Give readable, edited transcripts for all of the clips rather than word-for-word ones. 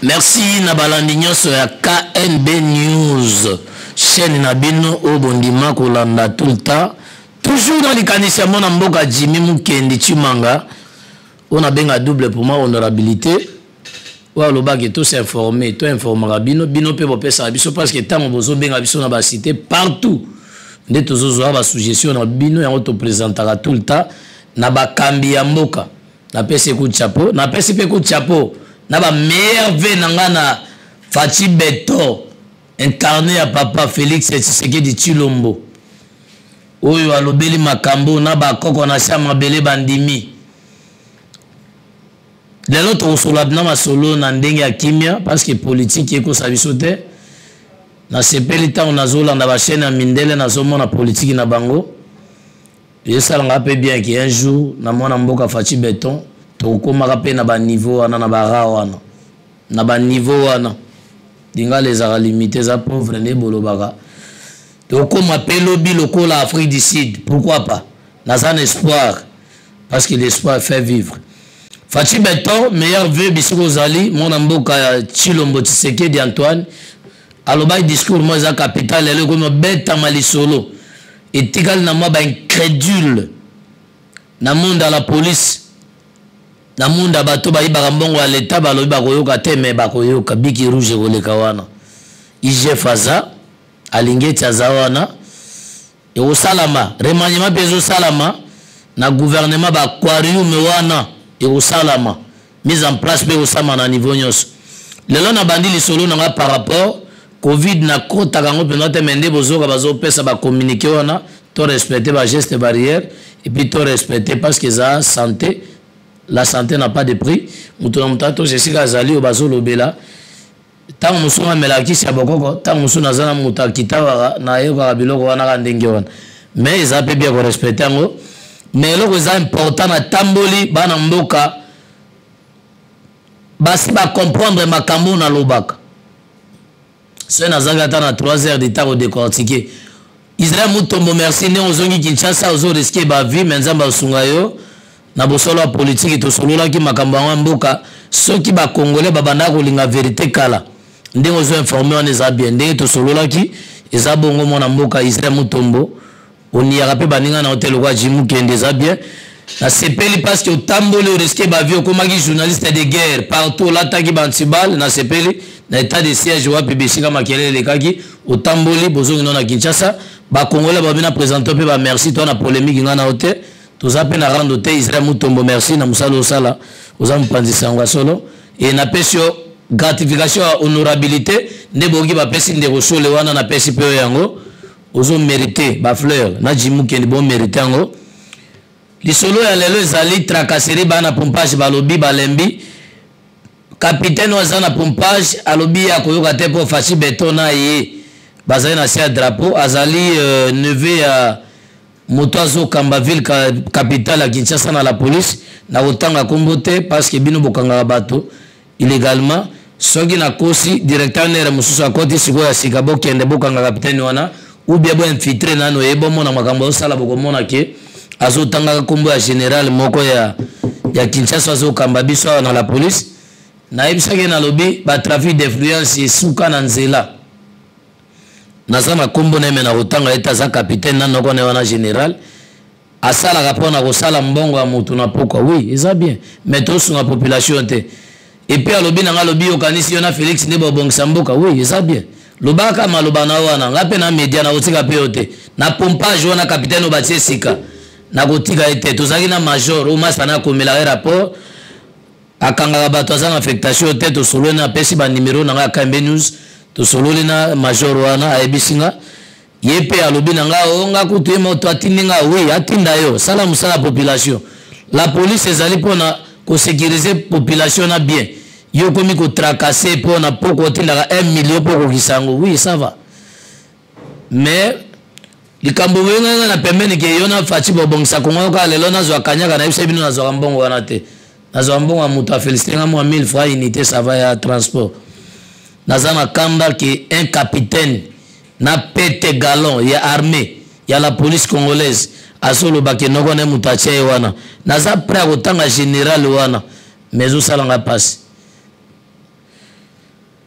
Merci Nabalandi nyonso ya KNB News. Chaîne Nabino au bondima kolanda tout le temps. Toujours dans les canisiers mon mboka Jimmy Mukendi Chimanga. On a bien à double pour moi honorabilité. Wa loba que tout s'informer, tout informer bino bino pe bo pesa biso parce que tant bozo benga biso na ba cité partout. Nde tozo ba suggestion na bino ya auto présentera tout le temps na ba kambi ya mboka. Na pese coup de chapeau, na pese pe coup de chapeau. Na ba merveille na Fatshi Beto incarné à papa Félix Tshisekedi Tshilombo. Oyo alobeli makambo na ba koko na chama bele bandimi. Lelo to solo na masolo na ndenge ya kimia parce que politique eko sabiso te. Na sepeli ta on azola na ba chaîne ya mindele na zomo na politique na bango. Yesala ngape bien ki un jour na mona mboka Fatshi Beton to komaka pe na ba niveau wana na ba ra wana. Na ba niveau wana. Dinga les ara limité za pauvre ne bolobaka. To koma pe lobi lokola Afrique du Sud, pourquoi pas? Na un espoir parce que l'espoir fait vivre. Fatshi Beton, meilleur vœu bisiko zali, mon amboka Tshilombo Tshisekedi Antoine. Aloba discours moi za capital ele comme beta malisolo. Et tigal na moi ba incrédule. Na monde à la police. Na monde bato ba ibaka mbongo à l'état ba lobi ba koyoka te me ba koyoka biki rouge koleka wana. Ije faza alingeti azawana. Et au salama, remaniement peso salama na gouvernement ba aquarium wana. Et au salama mise en place pe au sama na niveau nyos lelo na bandi li solo na par rapport covid na kota kango pena te mende bozoka bazo pesa ba communiquer wana to respecter ba gestes barrières et puis to respecter parce que ça santé la santé n'a pas de prix mutuna mutato Jessica zali o bazo lobela tant musuma melaki sia bokoko tant musuna zana mutakita na yo ka biloko wana ka ndenge wana mais ils a pe bien respecter ngo. Mais le plus important à Tamboli, bana mboka, basi ba comprendre makambo na lobaka. C'est na zangata na 3 heures de temps au décortiquer. Israël mutombo merci ne ozongi Kinshasa ozo risquer ba vie menzamba sungayo na bosolo politique to solola ki makambo wa mboka soki ba congolais babanda ko linga vérité kala. Ndé ozo informer on eza bien ndé to solola ki eza bongo mona mboka Israël mutombo. On y a rappelé baninga na hôtel wa Jimu Kende za bien na sepeli parce que Tambola au risque ba vie comme qui journaliste de guerre partout l'attaque bantibal na sepeli na état de siège wa BBC kama kelele kaki au Tamboli bozongi na Kinshasa ba congolais ba bina présenter pe ba merci toi na polémique ngana hôtel to za pe na rendre hôtel Israël mutombo merci na musalo sala oza mpanzisa ngwa solo et na pesio gratification honorabilité ne bogi ba pesi ndeko sole wana na pesi pe yango ozo mérité ba fleur na Jimu Kende bon mérité ngo li solo ya lelo ezali tracasserie bana pompage balobi balembi capitaine wazana pompage alobi ya koyoka te po Fatshi Beton na ye bazali na sia drapeau azali neveu ya motoazo kamba ville capitale ya Kinshasa na la police na otanga kombote parce que bino bokanga bato illégalement soki na kosi directeur nere mususu akoti siko ya sikabo kende bokanga capitaine wana ou bien bon infiltré nano yebo mona makambo sala boko mona ke azotanga kombo ya général moko ya Kinshasa azokamba biso na la police na ebisake na lobi ba trafic d'influence esuka na nzela nazama kombo na mena otanga eta za capitaine nano ko na wana général asala rapona ko sala mbongo ya mutu na poko oui eza bien mais to sur la population te et puis alobi na ngalobi okanisi yona Félix ne bobongisa mboka oui eza bien lobaka maloba na wana ngape na media na otika peote na pompage wana capitaine obatie sika na kotika ete tozaki na major o masa na komela rapport akanga bato azanga affectation te to solo na pesi ba numéro na nga KNB News to solo na major wana ayebisinga yepe alobi na nga o nga kutu moto atininga oui atinda yo sala musala population la police ezali pona ko sécuriser population na bien. Yo komi ko tracasser pour na poko tindaka 1 million poko kisango oui ça va mais likambo wenga na pembeni ke yona Fatshi bobongisa kongo ka lelo na zwa kanyaka na yebisa bino na zwa mbongo wana te na zwa mbongo ya mutu Félicité nga mo 1000 francs unité ça va ya transport na zana kamba ke un capitaine na pete galon ya armée ya la police congolaise asolo bake noko na mutu atie wana na za prêt ko tanga général wana mais zo salanga passe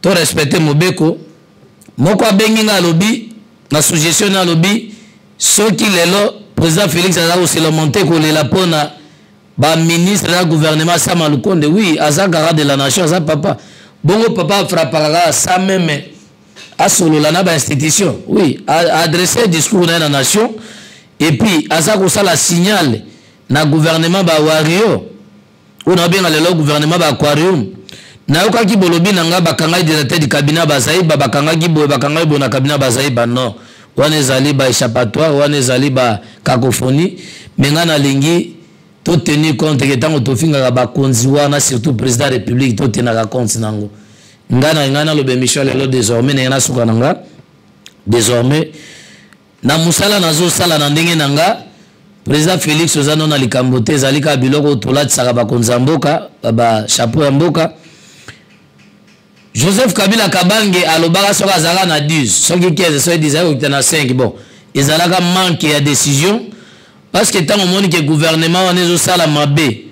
to respecter mobeko moko abengi nga lobby na suggestion na lobby soki lelo président Félix Azako se le monter ko le la pona ba ministre de la gouvernement Sama Lukonde oui azaka de la nation za papa bongo papa frappera ça même à solo la na ba institution oui adresser discours na la nation et puis azako ça la signal na gouvernement ba wario on a bien le gouvernement ba aquarium na yoka ki bolobi nanga bakanga directeur du cabinet bazaiba bakanga ki boye bakanga bona cabinet bazaiba non wana ezali ba échappatoire wana ezali ba cacophonie menga na lingi to tenir compte que tango to finga ba konzi wana surtout président de la république to tenaka compte nango ngana lobe Michel lelo désormais na suka nanga désormais na musala nazo sala na ndenge nanga président Félix Ozano na likambote zalika biloko tolati saka ba konza mboka ba chapeau ya mboka Joseph Kabila Kabange alobaka soka zala na 10 soki 15 soki 10 na 5 bon ezalaka manque ya décision parce que tant au monde que gouvernement on est sala mabe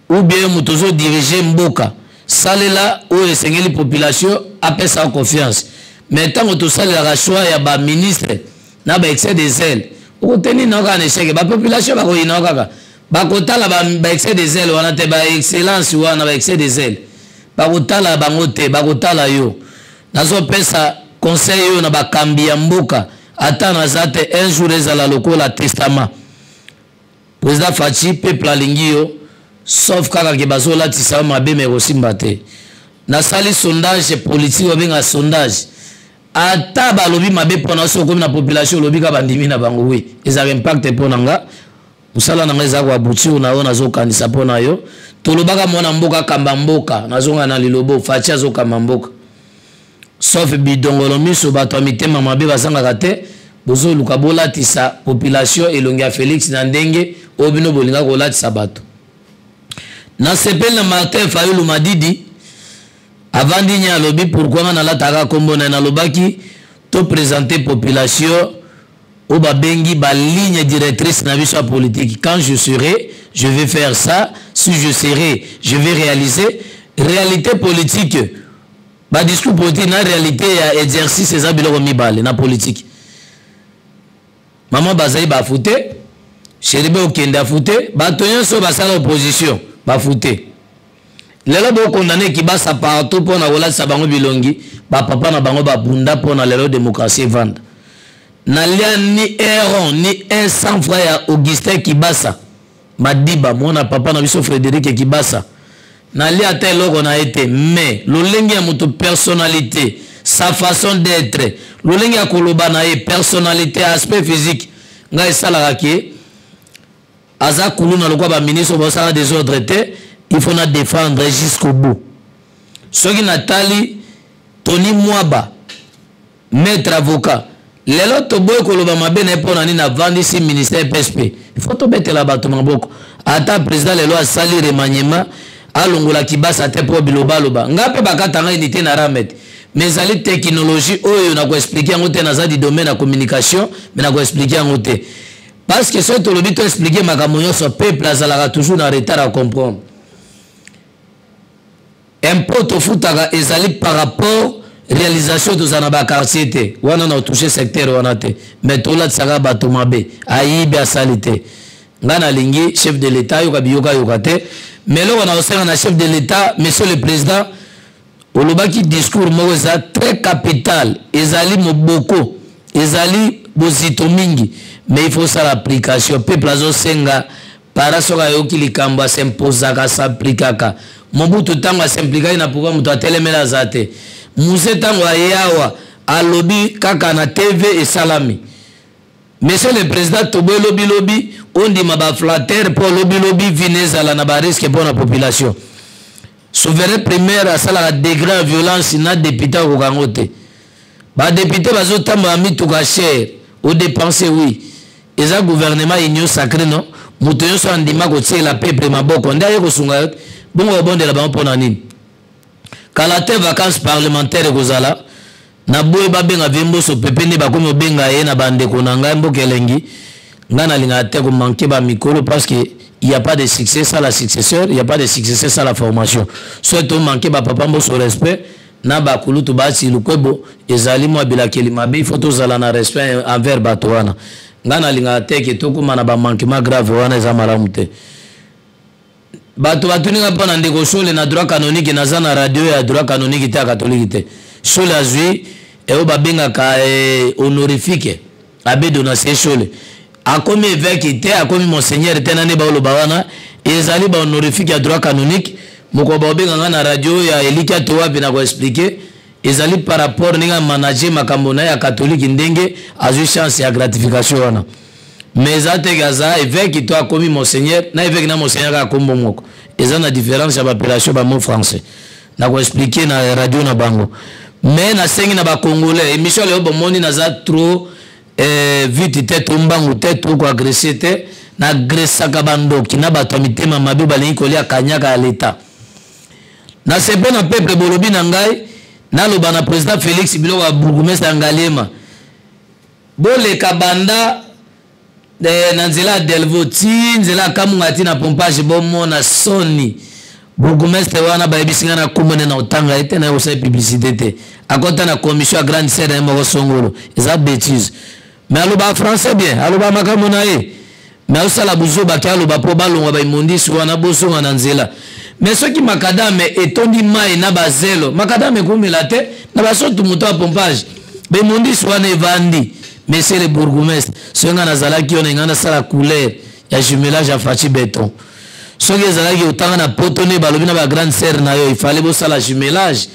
ou bien mutozo diriger mboka salela ou esengeli population apesa confiance mais tant que to salela la choix ya ba ministre na ba excès des ailes ou tenir na ka échec ba population ba ko inoka ba kotala ba excès des ailes wana te ba excellence wana ba excès des ailes bakotala bangote bakotala yo nazo pesa conseil yo na bakambi ya mboka ata nazate un jour ezala lokola testament président Fatshi peuple alingi yo sauf kaka ke bazola tisa mabe me kosimba te na sali sondage politique obenga sondage ata balobi mabe pona so comme na population lobi ka bandimi na bango oui ezaka impact pona nga musala na ngeza kwa buti unaona nazo kanisa pona yo tolobaka mwana mboka kamba mboka nazonga na lilobo Fatshi azokamba mboka sauf bidongolo miso bato mitema mabe basanga te bozo luka bolatisa population elongia Félix na ndenge obino bolinga kolatisa bato na sepel na Martin Fayulu Madidi avandi nya lobi pourquoi na lataka kombo na lobaki to présenter population au babengi ba ligne directrice na biso politique quand je serai je vais faire ça si je serai je vais réaliser réalité politique ba discours politique na réalité ya exercice ça biloko mibale na politique maman bazai ba fouté cheribe okenda fouté ba tonyo so ba sala opposition ba fouté lelo bo condamné ki ba sa partout pour na wala sa bango bilongi ba papa na bango ba bunda pour na lelo démocratie vendre na lia ni erron ni un sang frère Augustin Kibasa Madiba mona papa na biso Frédéric Kibasa na lia tel logo na été mais lolengi ya muto personnalité sa façon d'être lolengi ya koloba na ye personnalité aspect physique nga esala ki aza kulu na lokwa ba ministre bo sala des ordres té il faut na défendre jusqu'au bout soki Nathalie Tony Mwaba maître avocat lelo to boy koloba mabe na pona ni na vandi si ministère PSP il faut to betela bato maboko ata président lelo asali remaniement alongola Kibasa te po biloba loba ngape bakatanga unité na ramet mais ali technologie oyo na ko expliquer ngote na za di domaine na communication mais na ko expliquer ngote parce que ce to lobi to expliquer makambo nyonso peuple azalaka toujours na retard à comprendre impôt to futaka ezali par rapport réalisation de Zanaba quartier te wana na touché secteur wana te mais tola tsaka bato mabe ayibi asalite ngana lingi chef de l'état yoka biyoka yokate mais là on a aussi un chef de l'état monsieur le président olobaki discours moko za très capital ezali moboko ezali bozito mingi mais il faut ça l'application peuple azo senga para soka yoki likambo s'imposaka s'applikaka mobutu tango s'implika na pouvoir muto atelemela zate Mousse tango ayawa alobi kaka na TV et salami monsieur le président tobo lobi on dit ma ba flatter pour lobi vinezala na ba risque pour la population souverain primaire à sala degré violence na député ko kangote ba député bazo tamba mituka cher au dépenser oui eza gouvernement union sacré non muto yo so andima ko tiela peuple maboko ndaye ko sunga bongo bonde la ba pona nini kalate vacances parlementaires kozala na boye babenga vembo so pepene bakomi benga ye na bande konanga mbokelengi ngana linga te ko manquer ba mikolo parce que il y a pas de succès ça la successeur il y a pas de succès ça la formation soit on manquer ba papa mbo so respect na bakulutu bati lukwebo ezali mwa bilakeli mabe il faut tozala na respect envers bato wana nga nalinga te ke tokóma na bamanquement grave wana eza malamu te bato batuninga mpona ndeko Shole na droit canonique naza na radio ya droit canonique te ya catholique te Shole azwi oyo babengaka honorifique abe donatien Shole akomi évêque te akomi monseigneur te nani baoloba wana ezali ba honorifique ya droit canonique moko babenganga na radio ya Elika to wapi na koexpliquer ezali par rapport ninga manager makambo na ya catholique ndenge azwi chance ya gratification wana mais ate gaza évêque to akomi monseigneur na évêque na monseigneur akombo moko eza na différence ya appellation ba mot français na koexpliquer na radio na bango mais na sengi na ba congolais émission le bomoni naza trop vite te tombangu te trop ko agresser te na gresaka bandoki na bato mitema mabe balingi kolia kanyaka ya leta na sepe na peuple bolobi na ngai na loba na président Félix biloko ya bourgmestre Ngalema boleka banda na nzela Delvo ti nzela kamunga ti na pompage bomona soni bourgmestre wana bayebisinga na komone na otanga ete na yosai publicité te akota na commission ya grande sœur na moko songolo eza bêtise mais aloba français bien aloba makambo na ye mais osala buzoba ki aloba po balongwa baimondisi wana bosonga na nzela mais soki makadame etondi mai na bazelo makadame kumela te na basoto moto ya pompage baimondisi wana evandi monsieur le bourgmestre soki nga nazalaki ona nga nasala couleur ya jumelage ya Fatshi béton soki ezalaki otanga na potone balobi na bagrande sœur na yo ifale bosala jumelage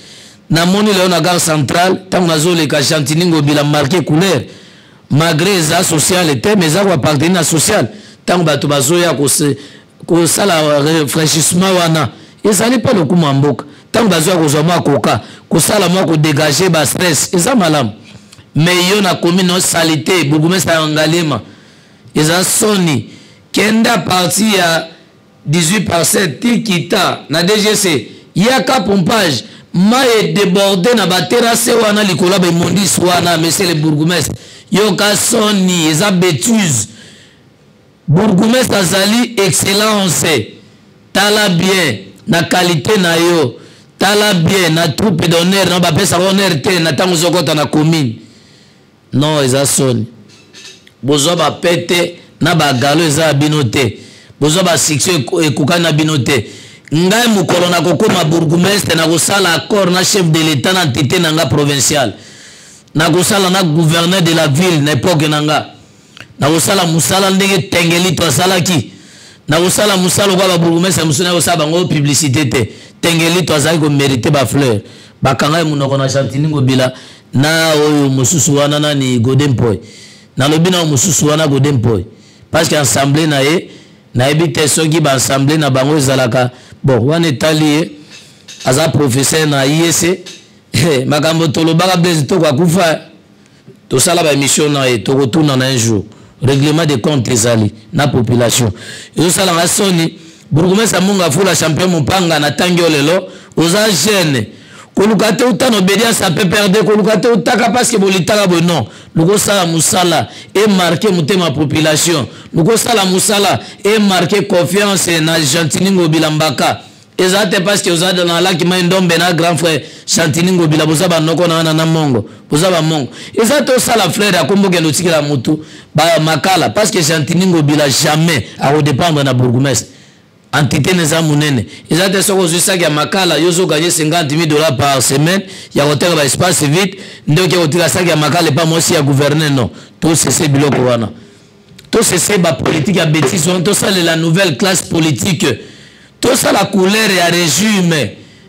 namoni leo na gare centrale ntango nazoleka Chantiningo bila marqué couleur malgré eza social te mais eza koappartenir na social ntango bato bazoya kosala rafraîchissement wana ezali mpe lokumu ya mboka ntango bazoya kozwa mwa koka kosala mwa kodégage bastress eza malamu mais yo nakomi no salité bourgmestre ya Ngalema eza soni kenda parti ya 18/7 tikita na DGC yaka pompage mai débordé na baterrasse wana likola baimondisi wana monsieur le bourgmestre yoka soni eza bêtise bourgmestre azali excellence tala bien na qualité na yo tala bien na troupe d'honneur na bapesa honneur te na tango zokota na commune non eza soni bozwa bapete na bagalo eza bino te bozwa basuccès ekokani na bino te ngai mokolo na kokoma bourgmestre na kosala accord na chef de l'état na entité na nga provincial na kosala na gouverneur de la ville na époque na nga na kosala musala ndenge tengeli to asalaki na kosala musala kwa ba bourgmestre musuna kosala bango publicité te tengeli to azali ko mériter ba fleur bakanga munoko na Chantiningo bila na oyo mususu wana nani Godempoy na lobina mususu wana Godempoy parce que assemblée na ye na ebite soki ba assemblée na bango ezalaka bon wana etali aza professeur na IEC makambo tolobaka blaise to kwa kufa to sala ba émission na e to retourna na un jour règlement de compte ezali na population yo sala nga soni bourgmestre munga fula champion mopanga na tangio lelo oza jeune kolukate utano obédience a peut perdre kolukate utaka parce que bolitaka bo non luko sala musala et marquer mutema population luko sala musala et marquer confiance na Chantiningo bilambaka ezate parce que ozada na laki maindombe na grand frère Chantiningo bila bozaba noko na mongo bozaba mongo ezate osala frère akomboke notikela mutu ba makala parce que Chantiningo bila jamais a redépendre na bourgmestre entité neza munene ezate soko zisaki ya makala yozo gagner 50 000 $ par semaine ya hôtel ba espace vide ndoki otika saki ya makala pas moi si ya gouverneur non tout c'est biloko wana tout c'est ba politique ya bêtise on tout ça la nouvelle classe politique tout ça la couleur ya régime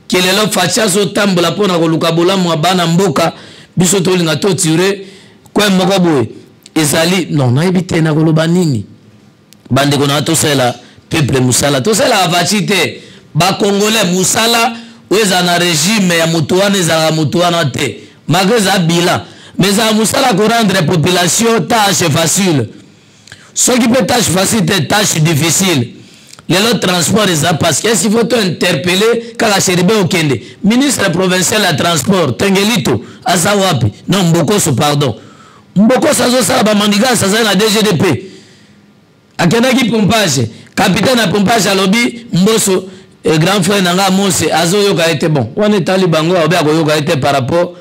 qui est là Fatshi zo Tambola pona ko lukabola mwa bana mboka biso to linga to tirer kwa moko boye ezali non na ebite na koloba nini bande ko na to sala peuple musala to sala Fatshi te ba congolais musala weza na régime ya mutuane za mutuana te malgré bila mais za musala ko rendre population tâche facile ce qui peut tâche facile te tâche difficile les transports parce que s'il faut interpeller kaka Cheribe Okende ministre provincial de transport Tengelito azawapi non Mbokoso pardon Mbokoso azo sala ba mandiga ça na DGDP akenda ki pompage capitaine na pompage alobi Mboso et grand frère nanga Mose azo yoka été bon on est talibango obia ko yoka été par rapport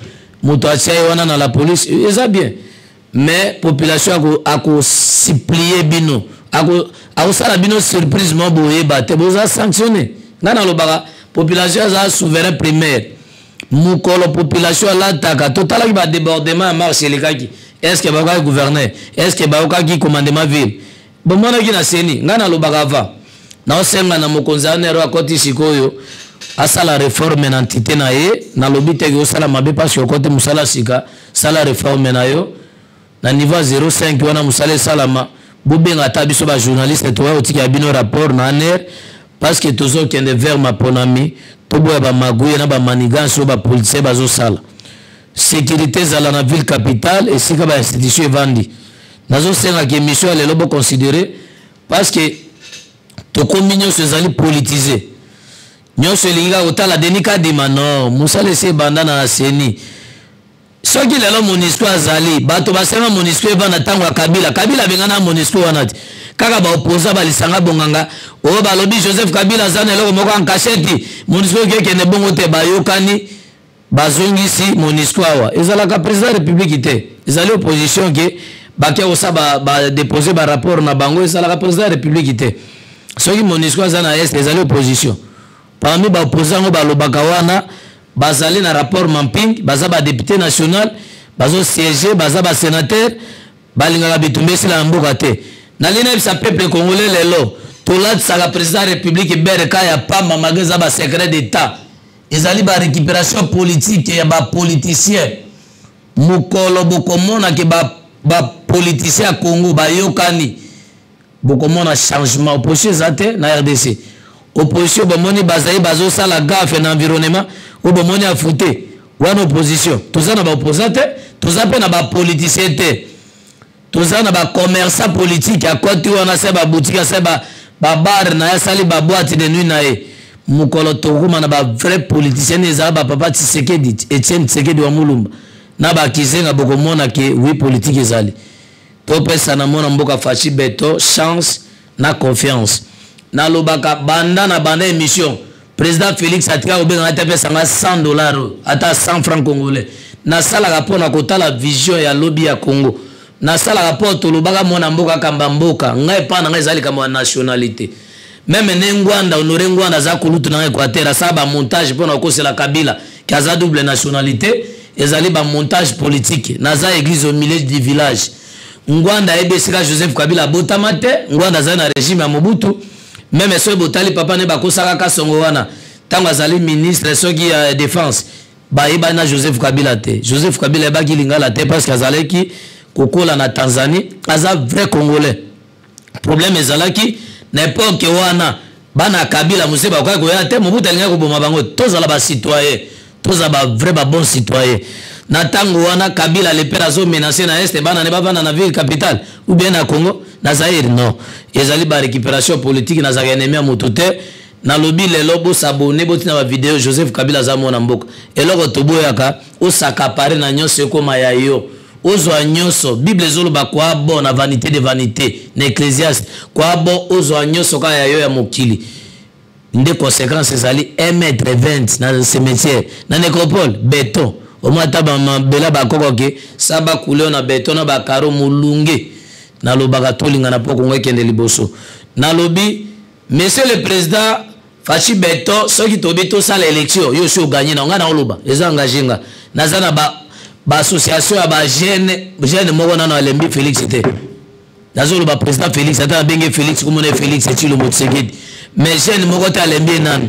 muto atia wana na la police et ça bien mais population a ko supplier bino a sala bino surprise mo boye bate boza sanctionner ngana lobaka population a souverain primaire mukolo population la taka total ki ba débordement marché les kaki est-ce que ba gouverner est-ce que ba ki commandement ville bon mona ki na seni ngana lobaka va na osenga na mokonzanero akoti sikoyo asala réforme na entité na ye na lobite ke osala mabe parce que côté musala sika sala réforme na yo na niveau 05 wana musala salama bobenga ta biso ba journaliste to otiki abino rapport na aner parce que tozo kende vers ma ponami to boya ba maguye na ba manigance ba policier bazo sala sécurité zala na ville capitale et sika ba institution evandi nazo senga ke mission le lobo considérer parce que to combien se zali politisé nyonso linga otala denika dima non musala se banda na seni soki lelo monisco azali bato basenga monisco evanda tango ya kabila bengana monisco wana ti kaka ba opposa balisanga bonganga o balobi Joseph Kabila zana eloko moko en cachette monisco kekende bongo te bayokani bazongisi monisco awa ezalaka président république te ezali opposition ke bakia osa ba déposer ba rapport na bango ezalaka président république te soki monisco azana est ezali opposition parmi ba opposant ba lobaka wana bazali na rapport mapping baza ba député national bazo siéger baza ba sénateur balingaka bitumbesi la mboka te na lina bisa peuple congolais lelo tolat saka président république bereka ya pamba magaza ba secret d'état ezali ba récupération politique ya ba politicien mukolo bokomona ke ba politicien Congo ba yokani bokomona changement opposition zate na RDC opposition bomoni bazali bazo sala gaffe na environnement ou bomoni afute wana opposition tozana ba opposante tozape na ba politicien te tozana ba commerçant politique à côté wana se ba boutique se ba bar na ya sali ba boîte de nuit na e mukolo tokuma na ba vrai politicien ezala ba papa Tshisekedi Etienne Tshisekedi wa Mulumba na ba kizenga bokomona ke oui politique ezali to pesa na mona mboka Fatshi beto chance na confiance na lobaka banda émission président Félix atika obenga atape sanga $100 ata 100 francs congolais na sala rapport na kota la vision ya lobby ya Congo na sala rapport to lobaka mona mboka kamba mboka ngai pa na ngai zali kama nationalité même nengwanda honoré ngwanda za kulutu na Équateur ça ba montage pour na kosela Kabila qui a double nationalité ezali ba montage politique na za église au milieu du village ngwanda ebesika Joseph Kabila botamate ngwanda za na régime ya Mobutu même so botali papa ne bakosaka ka songo wana tango azali ministre soki ya défense ba yeba na Joseph Kabila te Joseph Kabila ba ki Lingala te parce que azaleki kokola na Tanzanie aza vrai congolais problème ezalaki na époque wana bana Kabila museba kwa ko ya te Mobutu alinga ko boma bango tozala ba citoyen tozala ba vrai ba bon citoyen na tango wana Kabila le père azo menacer na est bana ne bavana na ville capitale ou bien na Congo na Zaire non ezali ba récupération politique na zaka ennemi motote na lobby le lobo s'abonner botina ba vidéo Joseph Kabila za mona mboka eloko toboyaka osaka pare na nyonso ekoma ya yo ozwa nyonso bible zolo ba kwa bon na vanité de vanité na ecclésiaste kwa bon ozwa nyonso ka ya yo ya mokili nde conséquence ezali 1,20 m na cimetière na nécropole béton au moins taba mabela ba kokoke saba couleur na béton na ba karo mulunge na lobaka tolinga na poko ngekende liboso na lobi monsieur le président Fatshi beto soki tobi to sala élection yo so gagner na ngana oloba eza engagé nga nazana ba association ya ba jeune moko na na lembi Félix te nazolo ba président Félix ata benge Félix comme on Félix et le Motsekedi mais jeune moko ta lembi nani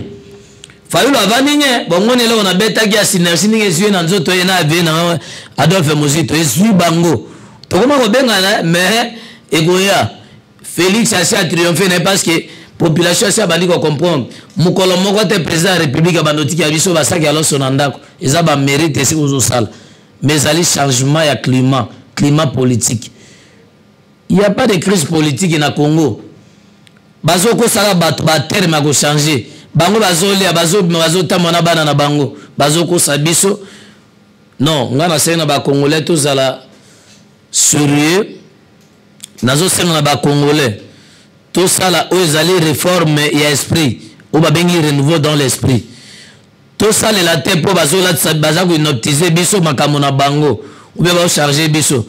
Fayulu avaninye bongone leo na beta kia synergie ninge zwe na nzoto ye na ave na Adolphe Mozito ezwi bango tokoma ko benga na mais egoya Félix a triomphé parce que population sa bandi ko comprendre mukolo moko te président de la République bandotiki ya biso basaki alors sonandako eza ba mérite si ozo sala mais ali changement ya climat politique il y a pas de crise politique na Congo bazo ko sala bato ba terme ko changer bango bazolia bazo tamona bana na bango bazo ko sabiso non ngana sena ba congolais tous ala sérieux nazo sena ba congolais tout ça là aux allez réforme et esprit ou ba bengi renouveau dans l'esprit. Tout ça les la tête pour bazola baza ko inoptiser biso makambo na bango ou bien ba charger biso.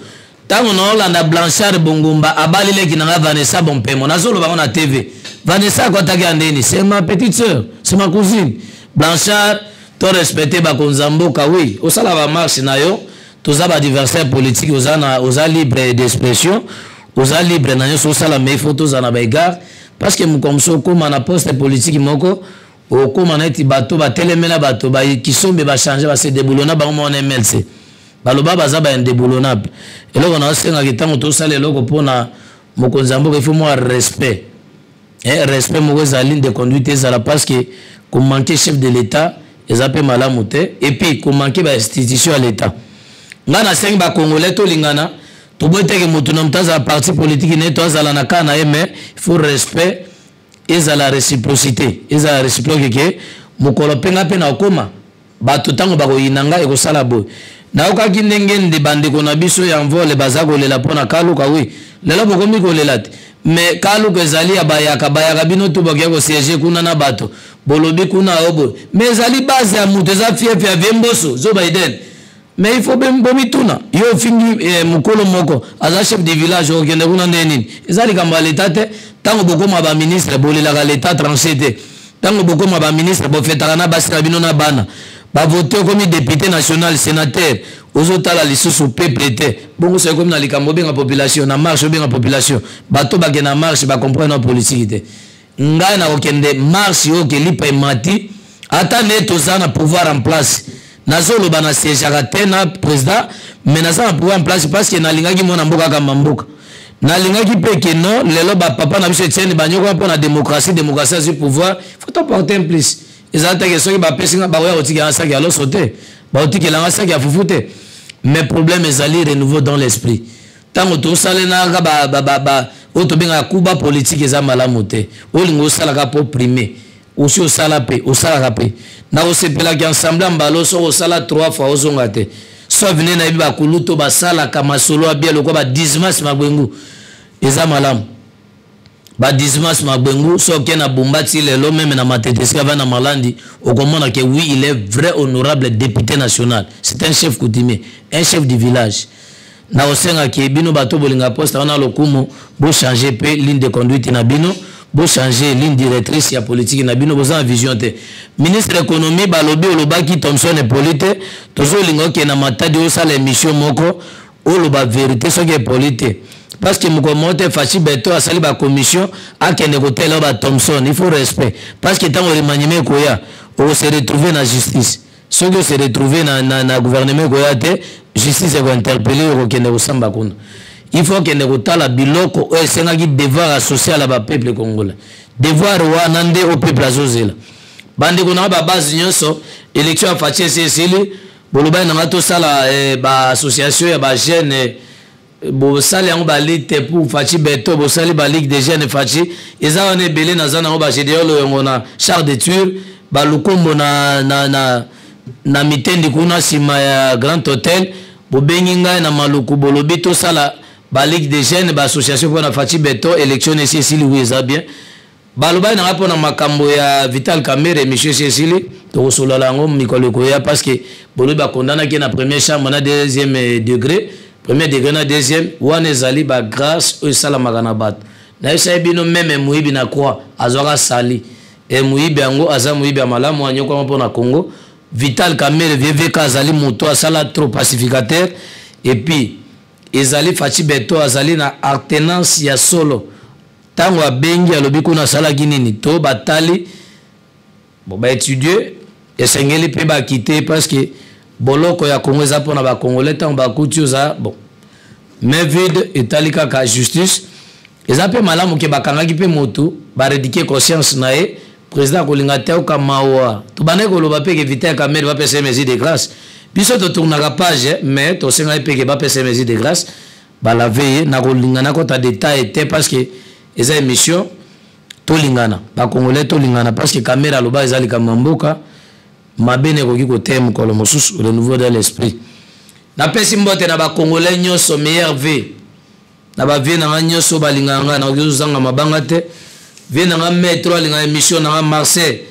Tango na Olanda Blanchard Bongumba abali le kinanga Vanessa Bompemo nazolo ba na TV. Vanessa ko taki andeni, c'est ma petite sœur, c'est ma cousine. Blanchard to respecter ba konzamboka oui, au sala ba marche na yo, tous aba adversaire politique oza libre d'expression, oza libre na yo so sala mais photos na ba égard parce que mukomso ko na poste politique moko au komaneti bato ba telemela bato ba kisombe ba changer ba se déboulonna ba mo na MLC baloba baza ba indéboulonnable eloko na senga kitango to sala eloko pona mokonzambo il faut moi respect respect mo za ligne de conduite ezala parce que comme manquer chef de l'état ezape malamu te et puis comme manquer ba institution à l'état ngana senga ba congolais to lingana to boiteke mutu na mtaza parti politique ne to azala na kana mais il faut respect et à la réciprocité et à la réciproque que mukolo penga pe na okoma bato tango bako inanga eko sala boy na okaki ndenge nde bande ko na biso ya mvole bazako lela pona kaluka oui lelo bokomi ko lela te mais kaluka ezali abayaka bino to bakia ko siège kuna na bato bolobi kuna obo mais ezali base ya mutu za fief ya vemboso zo Biden mais il faut bien bomituna yo fingi mukolo moko aza chef de village okende kuna ndenini ezali kamba l'état te tango bokoma ba ministre bolela l'état tranché te tango bokoma ba ministre bo fetaka na basira bino na bana ba voter comme député national sénateur ozotala lisusu peuple te bongo c'est comme na likambo benga population na marche benga population bato ba ke na marche ba comprendre na politique te ngai na okende marche yo ke lipa mati ata ne tozana pouvoir en place nazolo bana siège na président mais nazana pouvoir en place parce que na lingaki mona mboka ka mamboka na lingaki peke non lelo ba papa na biso Chaîne banyoko pour la démocratie du pouvoir faut to porter un plus ezalata ke soki ba pesinga ba ya otika na saki alo sauter ba otika la saki ya fufute mais problème ezali renouveau dans l'esprit tango to salena ba oto benga kuba politique eza malamu te olingo sala ka pour primer aussi au sala pe au sala pe na osepela ki ensemble mbalo so au sala 3 fois ozonga te so venez na biba kuluto ba sala kama solo abia loko ba dismas magbengu eza malamu ba dismas magbengu so kena bombati lelo même na mateteska va na malandi okomona que oui il est vrai honorable député national c'est un chef coutumier un chef du village na osenga ki bino bato bolinga poste wana lokumo bo changer pe ligne de conduite na bino bo changer ligne directrice ya politique na bino boza vision te ministre économie balobi olobaki Thomson et Polite tozo lingo ke na matadi o sala émission moko oloba vérité so ke Polite parce que moko monte Fatshi beto asali ba commission akende ko tela ba Thomson il faut respect parce que tant on remaniement koya on se retrouver na justice so que se retrouver na gouvernement koya te justice ko interpeller ko kende ko samba kuna il faut que nous la biloko o esenga ki devoir social à peuple congolais devoir wana nde au peuple azozela bande ko na ba base nyonso élection à Fatshi sesili boloba na to sala ba association ya ba jeune bo sala yango ba lite pour Fatshi beto bo sala ba ligue des jeunes Fatshi eza wana belé na zana ba général yango na char de tuer ba lukombo na mitendi kuna sima ya Grand Hôtel bo benginga na maluku bolobi to sala ba ligue des jeunes ba association pour na Fatshi beto élection Cécile oui ça bien baloba na rapona makambo ya Vital Kamerhe monsieur Cécile to solo lango mikolo koya parce que bolobi ba condamna ki na première chambre na deuxième degré premier degré na deuxième wana ezali ba grâce au salamaka na bato na esa bino même muibi na quoi azwaka sali et muibi yango aza muibi malamu anyoko mpona Congo Vital Kamerhe VVK azali moto asala trop pacificateur et puis ezali Fatshi beto azali na alternance ya solo tango abengi alobi kuna sala kinini to batali bo ba étudier esengeli pe ba quitter parce que boloko ya Congo eza pona ba congolais tango ba kutu za bon mais vide etali kaka justice eza pe malamu ke bakangaki pe moto ba rédiquer conscience na e président kolinga te o kamawa to baneko loba pe ke Vital Kamerhe va pesa mesure de grâce biso to tournaka page mais to senga pe ke ba pesa mesure de grâce ba la veille na kolinga na kota détail te parce que eza émission to lingana ba congolais to lingana parce que Kamerhe aloba ezali kamamboka mabene koki ko tem ko lo mosusu le nouveau dans l'esprit na pesi mbote na ba congolais nyonso meilleur vie na ba vie na nyonso balinganga na kozanga mabanga te viens na mettre la émission na Marseille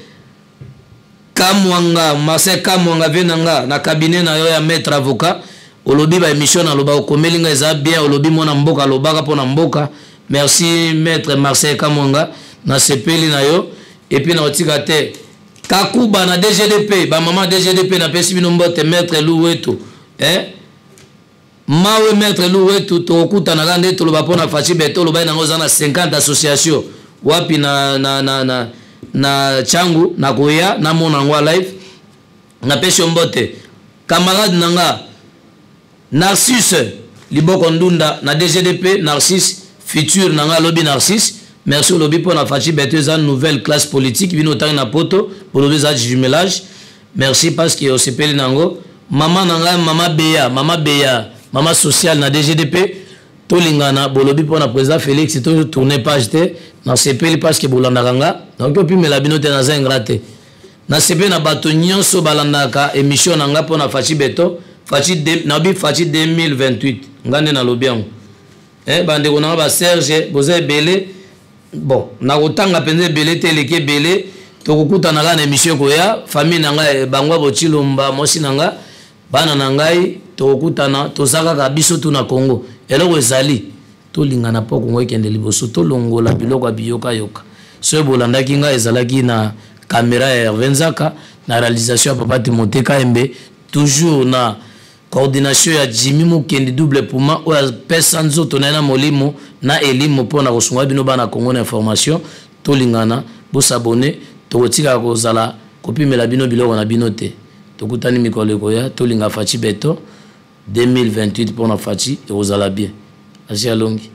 Kamwanga viens na cabinet na yo ya maître avocat olobi ba émission na loba okomelinga eza bien olobi mona mboka lobaka pona mboka. Merci maître Marseille Kamwanga na sepeli na yo et puis na otika te Kakuba na DGDP ba maman DGDP na pesi bino mbote maître Louweto mawe maître Louweto to okuta na gande to loba pona Fatshi beto loba na ngozana 50 association wapi na changu na koya na mona ngwa live na pesi mbote camarade nanga Narcisse Liboko Ndunda na DGDP Narcisse futur nanga lobby Narcisse. Merci au lobby pour la Fatshi beto une nouvelle classe politique vino tang na poto pour lobby za jumelage. Merci parce que Basepeli nango maman nanga mama Beya mama social na DGDP to lingana bolobi pour na président Félix to tourner page te na Basepeli parce que bolandanga donc puis me la binote na za ingrate na CP na bato nyonso balandaka émission nanga pour na Fatshi beto Fatshi na bi Fatshi 2028 ngande na lobby yango bande ko na ba Serge boza belé bon na kotanga penze belé teleke belé to kokuta na kana émission ko ya famille nanga bangwa bochilomba mosi nanga bana nangai to kokuta na to saka ka biso tu na Congo eloko ezali to lingana po Congo ekende liboso to longola biloko biyoka yoka so bolanda kinga ezalaki na caméra ya Hervenzaka na réalisation ya Papa Timothée Kaembe toujours na coordination ya Jimmy Mukendi double puma o pesa nzoto na molimo na elimo pona kosunga bino bana Congo na information to lingana bo s'abonner to kotika kozala kopimela bino biloko na bino te to kutani mikolo ko ya to linga Fatshi beto 2028 pona Fatshi e kozala bien. Asia longi.